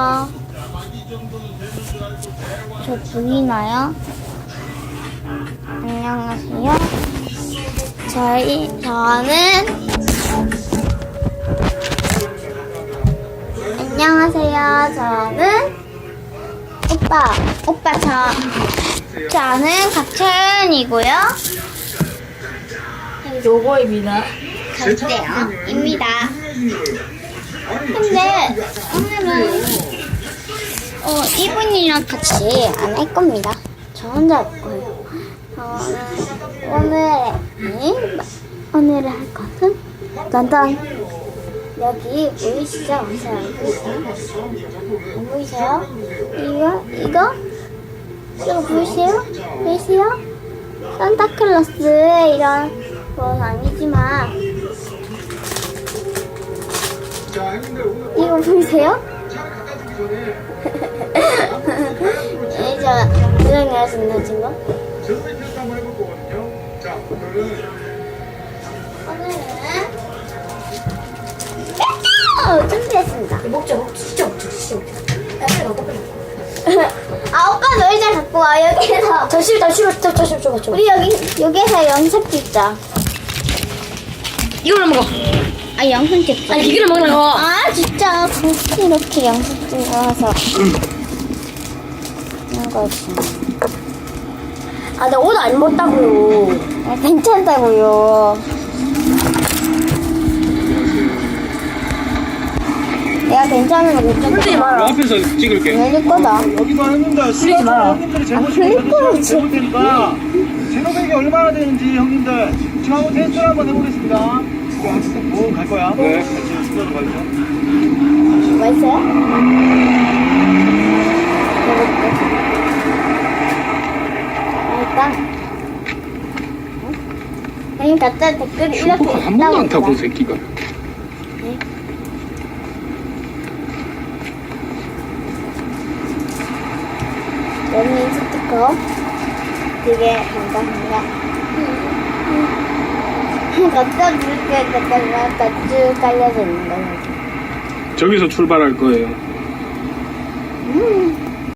저 보이나요? 안녕하세요. 안녕하세요. 저는 저는 박채은이고요. 요거입니다. 갈대요입니다. 근데 오늘은 이분이랑 같이 안 할 겁니다. 저 혼자 할 거예요. 오늘 할 것은 딴딴. 여기 보이시죠? 안 보이세요? 이거 보이세요? 산타클로스 이런 건 아니지만 이거 보이세요? 저 부정할 수 있는 친구. 오늘은 준비했습니다. 진짜 먹자. 오빠 너 의자 갖고 와. 여기에서 더 싫어. 우리 여기에서 연습 찍자. 이걸로 먹어. 영상 찍자. 아니 이거를 먹으라고. 진짜 이렇게 영상 찍어서 이런 거지. 나 옷 안 입었다고요. 괜찮다고요. 내가 괜찮은 거 흔들지 못 마라. 앞에서 찍을게. 열릴 거다. 여기도 하는데 흘리지 마라. 형님들이 흘릴 재보시고 거지. 재볼 테니까 제로백이 얼마나 되는지 형님들 지금 한번 테스트를 한번 해보겠습니다. 갈 거야. 네. 같이 순서로 가죠. 맛있어요? 맛있다. 형님 각자 댓글 이렇게 슈퍼카 한 번도 안 타고 있답니다. 새끼가. 연예인 스티커 되게 감사합니다. 갖다 쭉 깔려져 있는 거예요. 저기서 출발할 거예요.